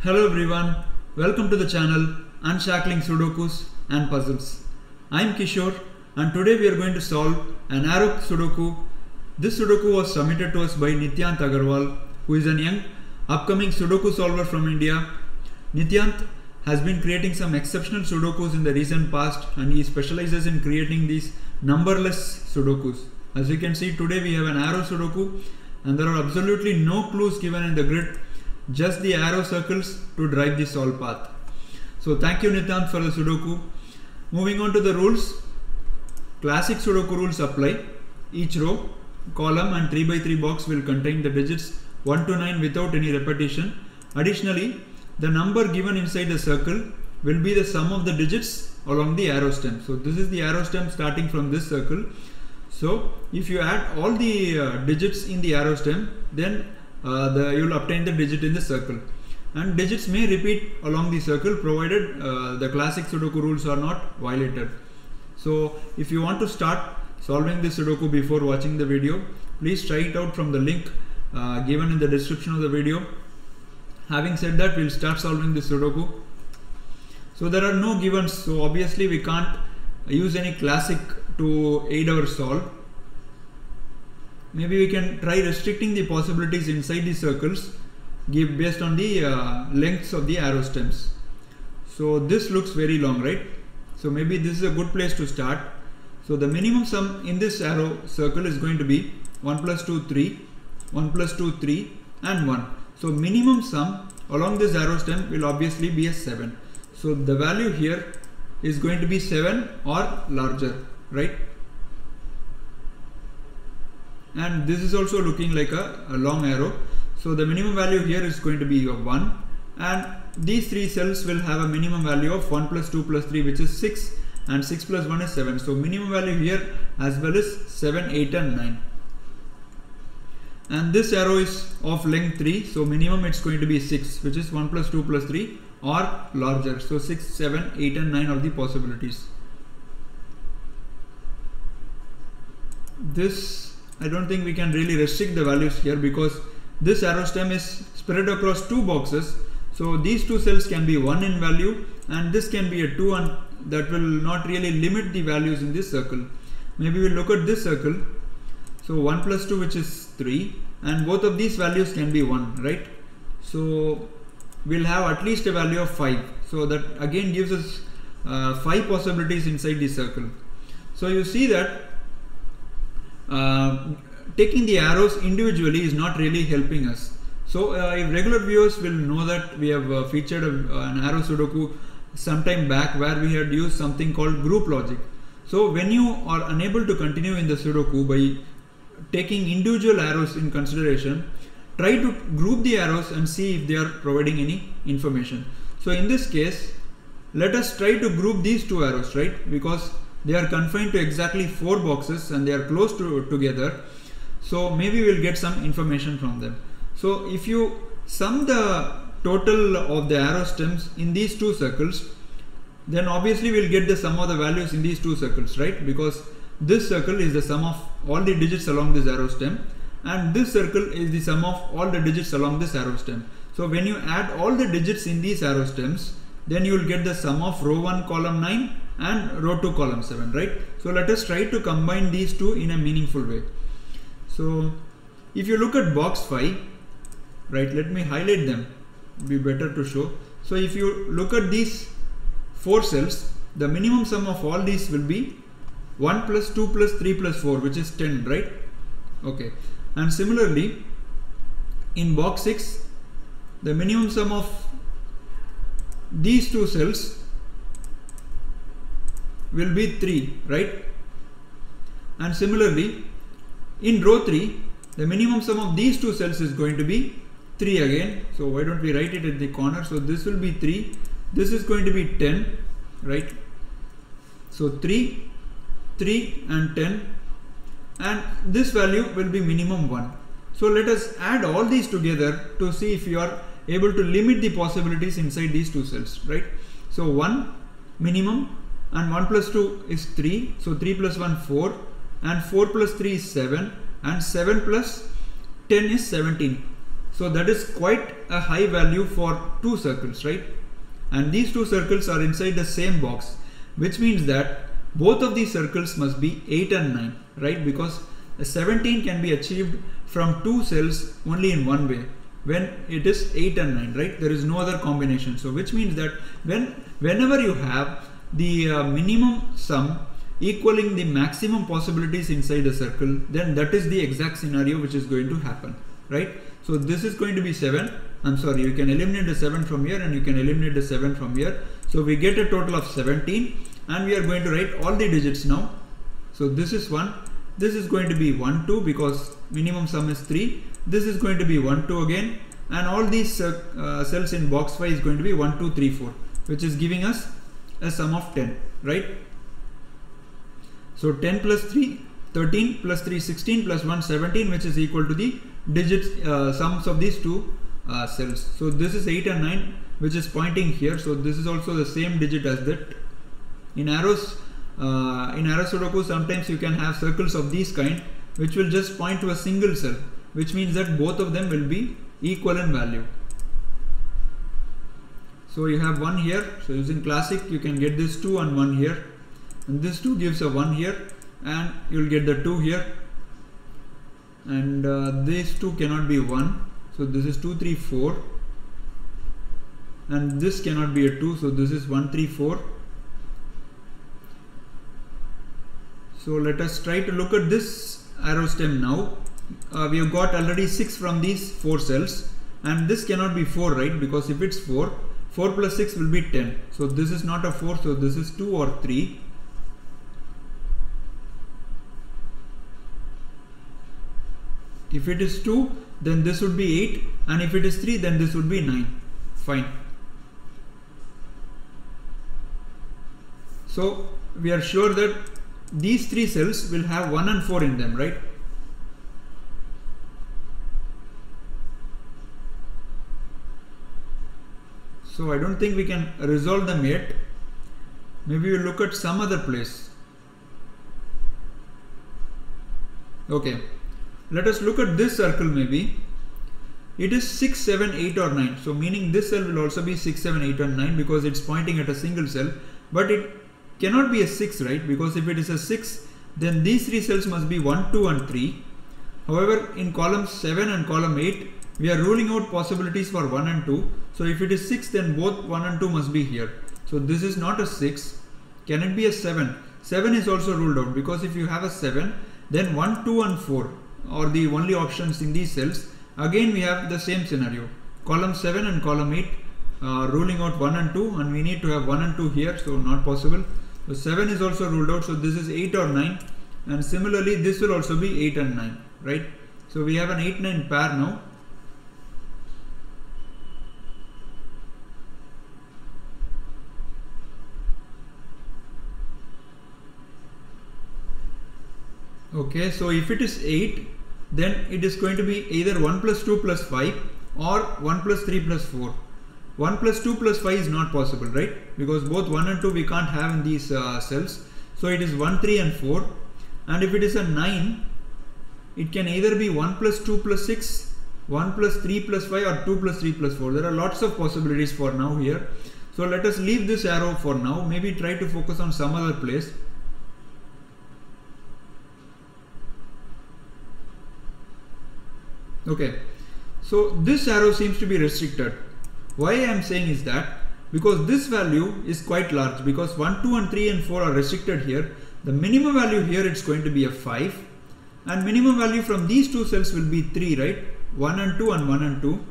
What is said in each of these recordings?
Hello everyone, welcome to the channel Unshackling Sudokus and Puzzles. I am Kishore and today we are going to solve an arrow Sudoku. This Sudoku was submitted to us by Nityant Agarwal, who is a young upcoming Sudoku solver from India. Nityant has been creating some exceptional Sudokus in the recent past and he specializes in creating these numberless Sudokus. As you can see, today we have an arrow Sudoku and there are absolutely no clues given in the grid, just the arrow circles to drive the solve path. So thank you Nityant for the Sudoku. Moving on to the rules. Classic Sudoku rules apply. Each row, column and 3x3 box will contain the digits 1 to 9 without any repetition. Additionally, the number given inside the circle will be the sum of the digits along the arrow stem. So this is the arrow stem starting from this circle. So if you add all the digits in the arrow stem, then you will obtain the digit in the circle, and digits may repeat along the circle provided the classic Sudoku rules are not violated. So if you want to start solving this Sudoku before watching the video, please try it out from the link given in the description of the video. Having said that, we'll start solving this Sudoku. So there are no givens, so obviously we can't use any classic to aid our solve. Maybe we can try restricting the possibilities inside the circles based on the lengths of the arrow stems. So this looks very long, right? So maybe this is a good place to start. So the minimum sum in this arrow circle is going to be 1 plus 2, 3, 1 plus 2, 3 and 1. So minimum sum along this arrow stem will obviously be a 7. So the value here is going to be 7 or larger, right? And this is also looking like a long arrow. So the minimum value here is going to be 1, and these three cells will have a minimum value of 1 plus 2 plus 3, which is 6, and 6 plus 1 is 7. So minimum value here as well is 7, 8 and 9. And this arrow is of length 3, so minimum it's going to be 6, which is 1 plus 2 plus 3 or larger. So 6, 7, 8 and 9 are the possibilities. This, I don't think we can really restrict the values here because this arrow stem is spread across two boxes. So these two cells can be 1 in value and this can be a 2, and that will not really limit the values in this circle. Maybe we'll look at this circle. So 1 plus 2, which is 3, and both of these values can be 1, right? So we'll have at least a value of 5. So that again gives us 5 possibilities inside the circle. So you see that taking the arrows individually is not really helping us. So if regular viewers will know that we have featured an arrow Sudoku sometime back where we had used something called group logic. So when you are unable to continue in the Sudoku by taking individual arrows in consideration, try to group the arrows and see if they are providing any information. So in this case, let us try to group these two arrows, right? Because they are confined to exactly 4 boxes and they are close together. So maybe we'll get some information from them. So if you sum the total of the arrow stems in these two circles, then obviously we'll get the sum of the values in these two circles, right? Because this circle is the sum of all the digits along this arrow stem, and this circle is the sum of all the digits along this arrow stem. So when you add all the digits in these arrow stems, then you will get the sum of row 1 column 9 and row 2 column 7, right? So let us try to combine these two in a meaningful way. So if you look at box 5, right, let me highlight them, be better to show. So if you look at these 4 cells, the minimum sum of all these will be 1 plus 2 plus 3 plus 4, which is 10, right? Okay. And similarly in box 6, the minimum sum of these two cells will be 3, right? And similarly in row 3, the minimum sum of these two cells is going to be 3 again. So why don't we write it at the corner? So this will be 3, this is going to be 10, right? So 3, 3 and 10, and this value will be minimum 1. So let us add all these together to see if you are able to limit the possibilities inside these two cells, right? So 1 minimum and 1 plus 2 is 3, so 3 plus 1 4, and 4 plus 3 is 7, and 7 plus 10 is 17. So that is quite a high value for 2 circles, right? And these 2 circles are inside the same box, which means that both of these circles must be 8 and 9, right? Because a 17 can be achieved from 2 cells only in one way, when it is 8 and 9, right? There is no other combination. So which means that whenever you have the minimum sum equaling the maximum possibilities inside the circle, then that is the exact scenario which is going to happen, right? So this is going to be 7. I'm sorry, you can eliminate the 7 from here and you can eliminate the 7 from here. So we get a total of 17, and we are going to write all the digits now. So this is 1. This is going to be 1, 2 because minimum sum is 3. This is going to be 1, 2 again, and all these cells in box 5 is going to be 1, 2, 3, 4, which is giving us a sum of 10, right? So 10 plus 3, 13 plus 3, 16 plus 1, 17, which is equal to the digits sums of these 2 cells. So this is 8 and 9, which is pointing here. So this is also the same digit as that. In arrow Sudoku, sometimes you can have circles of these kind, which will just point to a single cell, which means that both of them will be equal in value. So you have 1 here. So using classic, you can get this 2 and 1 here, and this 2 gives a 1 here, and you will get the 2 here, and these 2 cannot be 1. So this is 2, 3, 4, and this cannot be a 2. So this is 1, 3, 4. So let us try to look at this arrow stem now. We have got already 6 from these 4 cells, and this cannot be 4, right? Because if it's 4, 4 plus 6 will be 10. So this is not a 4, so this is 2 or 3. If it is 2, then this would be 8, and if it is 3, then this would be 9. Fine. So we are sure that these 3 cells will have 1 and 4 in them, right? So I don't think we can resolve them yet. Maybe we'll look at some other place. Okay, let us look at this circle maybe. It is 6, 7, 8 or 9. So meaning this cell will also be 6, 7, 8 or 9 because it's pointing at a single cell. But it cannot be a 6, right? Because if it is a 6, then these 3 cells must be 1, 2 and 3. However, in column 7 and column 8, we are ruling out possibilities for 1 and 2. So if it is 6, then both 1 and 2 must be here. So this is not a 6. Can it be a 7? 7 is also ruled out, because if you have a 7, then 1, 2 and 4 are the only options in these cells. Again we have the same scenario. Column 7 and column 8 ruling out 1 and 2, and we need to have 1 and 2 here, so not possible. So 7 is also ruled out, so this is 8 or 9, and similarly this will also be 8 and 9, right? So we have an 8-9 pair now. Okay, so if it is 8, then it is going to be either 1 plus 2 plus 5 or 1 plus 3 plus 4. 1 plus 2 plus 5 is not possible, right? Because both 1 and 2 we can't have in these cells. So it is 1, 3 and 4. And if it is a 9, it can either be 1 plus 2 plus 6, 1 plus 3 plus 5 or 2 plus 3 plus 4. There are lots of possibilities for now here. So let us leave this arrow for now. Maybe try to focus on some other place. Okay, so this arrow seems to be restricted. Why I am saying is that because this value is quite large, because 1, 2 and 3 and 4 are restricted here. The minimum value here it's going to be a 5, and minimum value from these 2 cells will be 3, right? 1 and 2 and 1 and 2,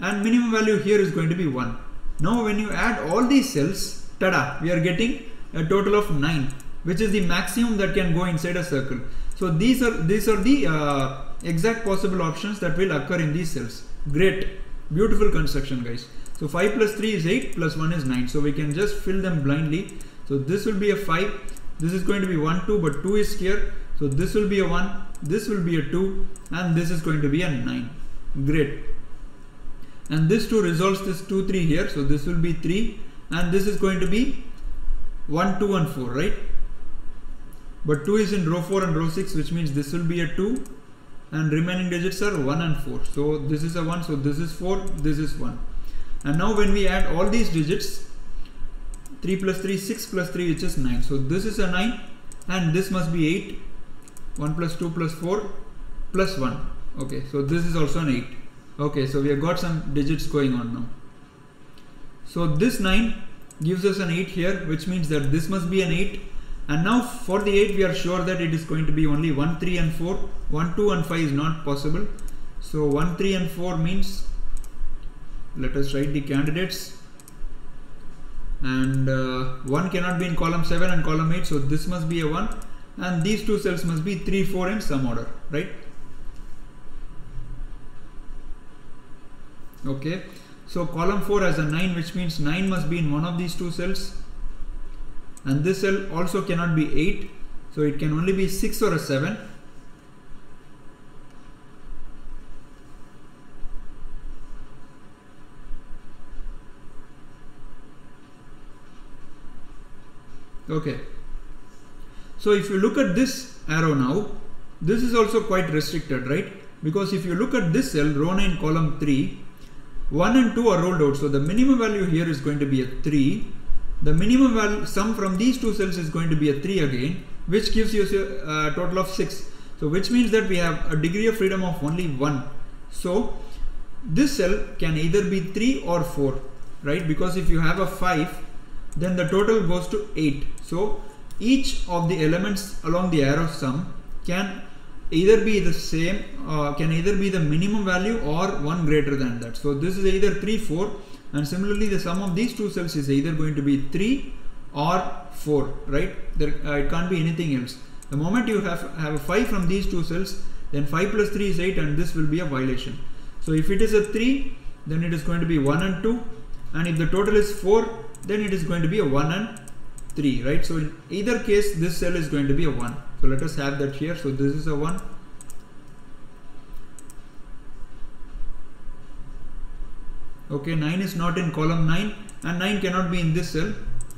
and minimum value here is going to be 1. Now when you add all these cells, tada, we are getting a total of 9, which is the maximum that can go inside a circle. So these are the exact possible options that will occur in these cells. Great, beautiful construction, guys. So 5 plus 3 is 8, plus 1 is 9. So we can just fill them blindly. So this will be a 5, this is going to be 1, 2, but 2 is here. So this will be a 1, this will be a 2, and this is going to be a 9. Great. And this 2 resolves this 2, 3 here. So this will be 3, and this is going to be 1, 2 and 4, right? But 2 is in row 4 and row 6, which means this will be a 2, and remaining digits are 1 and 4. So this is a 1, so this is 4, this is 1. And now when we add all these digits, 3 plus 3, 6 plus 3, which is 9. So this is a 9 and this must be 8. 1 plus 2 plus 4 plus 1. Okay, so this is also an 8. Okay, so we have got some digits going on now. So this 9 gives us an 8 here, which means that this must be an 8. And now for the 8 we are sure that it is going to be only 1, 3 and 4. 1, 2 and 5 is not possible. So 1, 3 and 4 means, let us write the candidates. And 1 cannot be in column 7 and column 8, so this must be a 1. And these two cells must be 3, 4 in some order, right? Okay, so column 4 has a 9, which means 9 must be in one of these two cells. And this cell also cannot be 8, so it can only be 6 or a 7. Okay, so if you look at this arrow now, this is also quite restricted, right? Because if you look at this cell, row 9 column 3, 1 and 2 are rolled out, so the minimum value here is going to be a 3. The minimum value sum from these two cells is going to be a 3 again, which gives you a total of 6. So which means that we have a degree of freedom of only 1. So this cell can either be 3 or 4, right? Because if you have a 5, then the total goes to 8. So each of the elements along the arrow sum can either be the same, can either be the minimum value or one greater than that. So this is either 3, 4, and similarly the sum of these two cells is either going to be 3 or 4, right? It can't be anything else. The moment you have a 5 from these two cells, then 5 plus 3 is 8, and this will be a violation. So if it is a 3, then it is going to be 1 and 2, and if the total is 4, then it is going to be a 1 and 3, right? So in either case, this cell is going to be a 1. So let us have that here. So this is a 1. Okay, 9 is not in column 9, and 9 cannot be in this cell.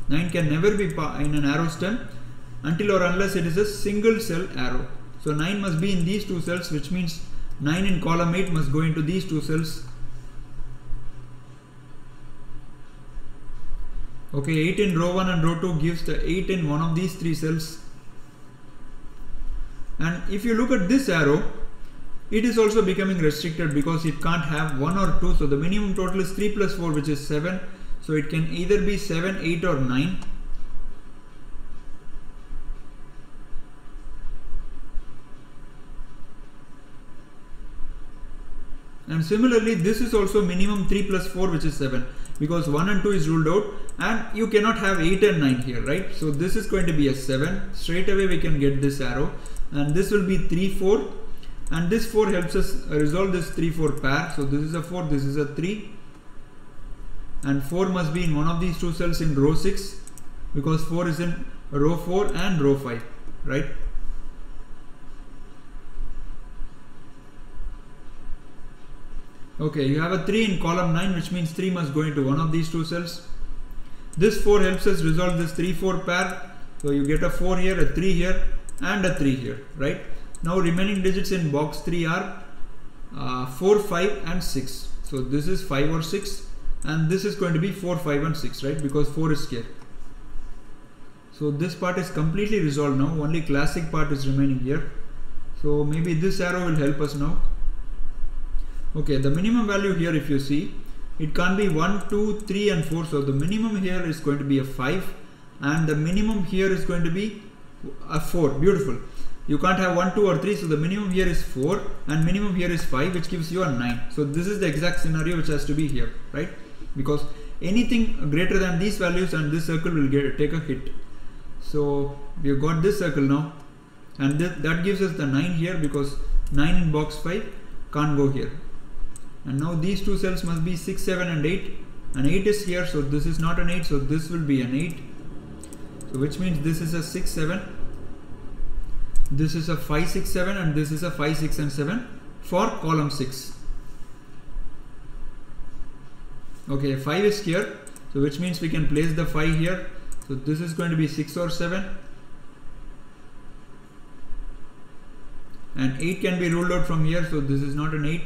9 can never be in an arrow stem until or unless it is a single cell arrow. So 9 must be in these two cells, which means 9 in column 8 must go into these two cells. Okay, 8 in row 1 and row 2 gives the 8 in one of these three cells. And if you look at this arrow, it is also becoming restricted because it can't have 1 or 2. So the minimum total is 3 plus 4, which is 7. So it can either be 7, 8 or 9. And similarly, this is also minimum 3 plus 4, which is 7, because 1 and 2 is ruled out, and you cannot have 8 and 9 here, right? So this is going to be a 7. Straight away we can get this arrow, and this will be 3, 4, and this 4 helps us resolve this 3, 4 pair. So this is a 4, this is a 3, and 4 must be in one of these two cells in row 6, because 4 is in row 4 and row 5, right? Okay, you have a 3 in column 9, which means 3 must go into one of these two cells. This 4 helps us resolve this 3, 4 pair. So you get a 4 here, a 3 here, and a 3 here, right? Now remaining digits in box 3 are 4, 5 and 6. So this is 5 or 6, and this is going to be 4, 5 and 6, right? Because 4 is here. So this part is completely resolved now. Only classic part is remaining here. So maybe this arrow will help us now. Okay, the minimum value here, if you see, it can't be 1, 2, 3 and 4. So the minimum here is going to be a 5, and the minimum here is going to be a 4. Beautiful. You can't have 1, 2 or 3. So the minimum here is 4 and minimum here is 5, which gives you a 9. So this is the exact scenario which has to be here, right? Because anything greater than these values and this circle will take a hit. So we've got this circle now, and that gives us the 9 here, because 9 in box 5 can't go here. And now these two cells must be 6, 7 and 8, and 8 is here, so this is not an 8, so this will be an 8. So which means this is a 6, 7, this is a 5, 6, 7, and this is a 5, 6 and 7 for column 6. Okay, 5 is here, so which means we can place the 5 here. So this is going to be 6 or 7, and 8 can be ruled out from here, so this is not an 8.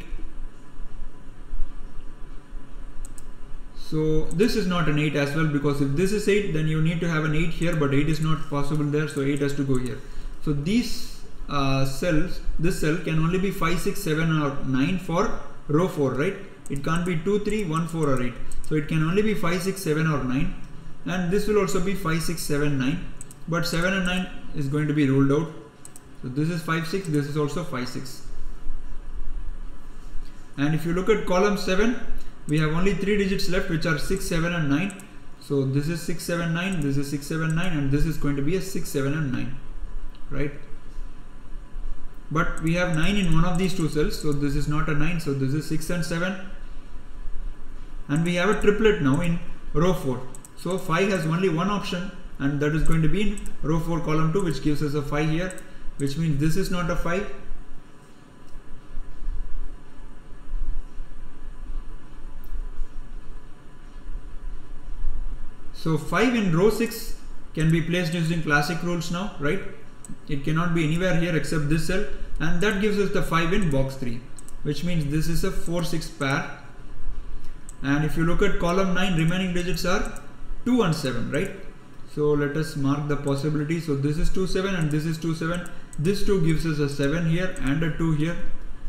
So this is not an 8 as well, because if this is 8, then you need to have an 8 here, but 8 is not possible there, so 8 has to go here. So these cells, this cell can only be 5, 6, 7 or 9 for row 4, right? It can't be 2, 3, 1, 4 or 8. So it can only be 5, 6, 7 or 9, and this will also be 5, 6, 7, 9, but 7 and 9 is going to be ruled out. So this is 5, 6, this is also 5, 6. And if you look at column 7, we have only 3 digits left, which are 6, 7 and 9. So this is 6, 7, 9, this is 6, 7, 9, and this is going to be a 6, 7 and 9, right? But we have 9 in one of these two cells, so this is not a 9, so this is 6 and 7. And we have a triplet now in row 4. So 5 has only one option, and that is going to be in row 4 column 2, which gives us a 5 here, which means this is not a 5. So 5 in row 6 can be placed using classic rules now, right? It cannot be anywhere here except this cell, and that gives us the 5 in box 3, which means this is a 4, 6 pair. And if you look at column 9, remaining digits are 2 and 7, right? So let us mark the possibility. So this is 2, 7 and this is 2, 7. This 2 gives us a 7 here and a 2 here.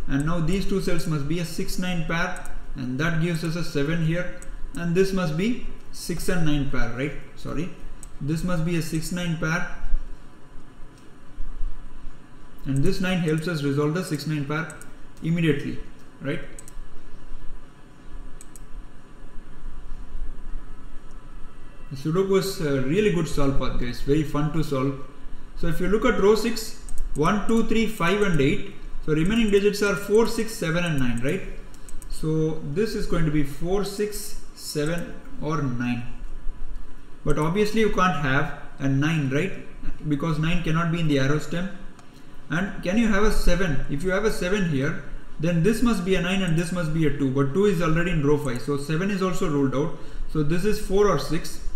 And now these two cells must be a 6, 9 pair, and that gives us a 7 here. And this must be 6 and 9 pair, right? Sorry, this must be a 6, 9 pair, and this 9 helps us resolve the 6, 9 pair immediately, right? The Sudoku is a really good solve path, guys, very fun to solve. So if you look at row 6, 1, 2, 3, 5 and 8, so remaining digits are 4, 6, 7 and 9, right? So this is going to be 4, 6, 7 or 9, but obviously you can't have a 9, right? Because 9 cannot be in the arrow stem. And can you have a 7? If you have a 7 here, then this must be a 9 and this must be a 2, but 2 is already in row 5, so 7 is also ruled out. So this is 4 or 6.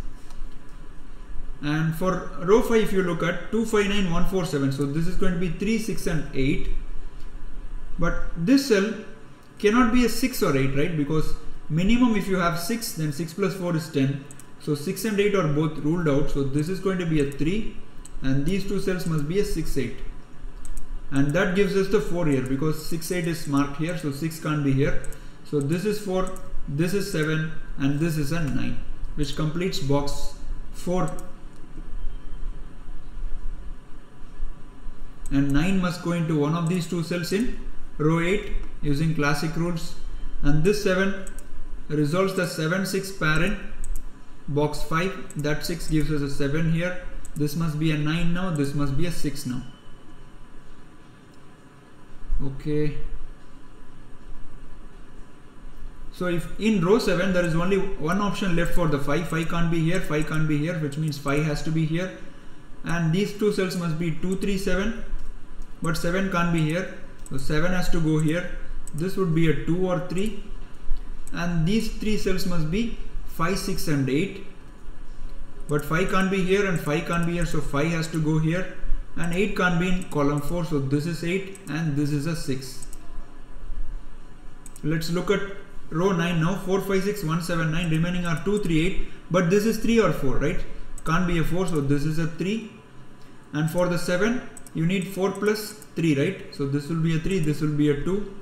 And for row 5, if you look at 2, 5, 9, 1, 4, 7, so this is going to be 3, 6 and 8, but this cell cannot be a 6 or 8, right? Because minimum, if you have 6, then 6 plus 4 is 10. So 6 and 8 are both ruled out. So this is going to be a 3, and these two cells must be a 6, 8. And that gives us the 4 here, because 6, 8 is marked here, so 6 can't be here. So this is 4, this is 7, and this is a 9, which completes box 4. And 9 must go into one of these two cells in row 8 using classic rules. And this 7 resolves the 7, 6 pair in box 5. That 6 gives us a 7 here. This must be a 9 now. This must be a 6 now. Okay. So if in row 7 there is only one option left for the 5. 5 can't be here. 5 can't be here, which means 5 has to be here. And these two cells must be 2, 3, 7. But 7 can't be here. So 7 has to go here. This would be a 2 or 3. And these three cells must be 5, 6 and 8, but 5 can't be here and 5 can't be here, so 5 has to go here, and 8 can't be in column 4, so this is 8 and this is a 6. Let's look at row 9 now. 4, 5, 6, 1, 7, 9, remaining are 2, 3, 8, but this is 3 or 4, right? Can't be a 4, so this is a 3. And for the 7 you need 4 plus 3, right? So this will be a 3, this will be a 2.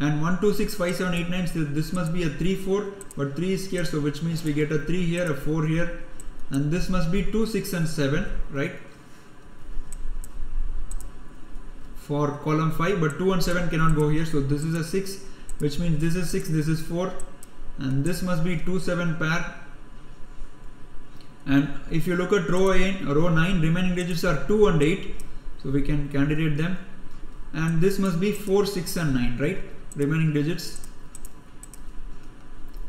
And 1, 2, 6, 5, 7, 8, 9, so this must be a 3, 4, but 3 is here, so which means we get a 3 here, a 4 here, and this must be 2, 6 and 7, right? For column 5, but 2 and 7 cannot go here, so this is a 6, which means this is 6, this is 4, and this must be 2, 7 pair. And if you look at row 9, remaining digits are 2 and 8, so we can candidate them, and this must be 4, 6 and 9, right? Remaining digits,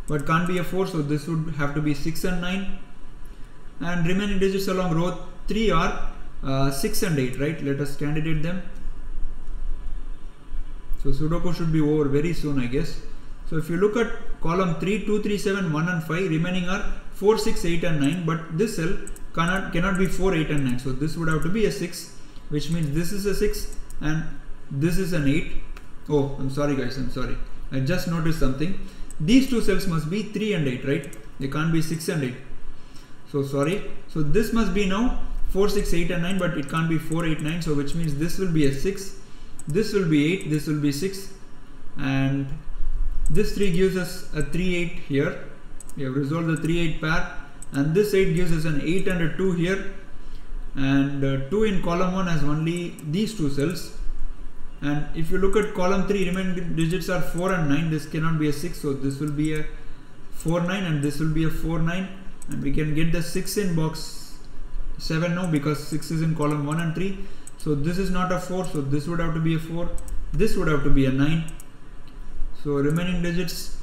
but can't be a 4, so this would have to be 6 and 9, and remaining digits along row 3 are 6 and 8, right? Let us candidate them. So Sudoku should be over very soon, I guess. So if you look at column 3, 2, 3, 7, 1 and 5, remaining are 4, 6, 8 and 9, but this cell cannot be 4, 8 and 9, so this would have to be a 6. which means this is a 6 and this is an 8. Oh, I'm sorry guys, I'm sorry. I just noticed something. These two cells must be 3 and 8, right? They can't be 6 and 8. So sorry. So this must be now 4, 6, 8 and 9, but it can't be 4, 8, 9. So which means this will be a 6. This will be 8. This will be 6. And this 3 gives us a 3, 8 here. We have resolved the 3, 8 pair. And this 8 gives us an 8 and a 2 here. And 2 in column 1 has only these two cells. And if you look at column 3, remaining digits are 4 and 9. This cannot be a 6. So this will be a 4, 9 and this will be a 4, 9. And we can get the 6 in box 7 now because 6 is in column 1 and 3. So this is not a 4. So this would have to be a 4. This would have to be a 9. So remaining digits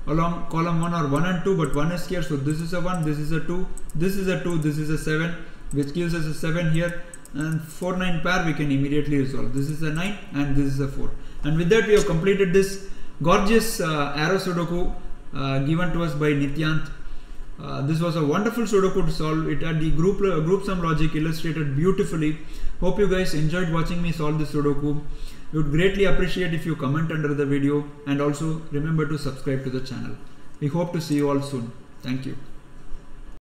along column 1 are 1 and 2, but 1 is here. So this is a 1, this is a 2, this is a 2, this is a 7, which gives us a 7 here. And 4, 9 pair we can immediately resolve. This is a 9 and this is a 4. And with that we have completed this gorgeous arrow Sudoku given to us by Nityant. This was a wonderful Sudoku to solve. It had the group sum logic illustrated beautifully. Hope you guys enjoyed watching me solve this Sudoku. We would greatly appreciate if you comment under the video, and also remember to subscribe to the channel. We hope to see you all soon. Thank you.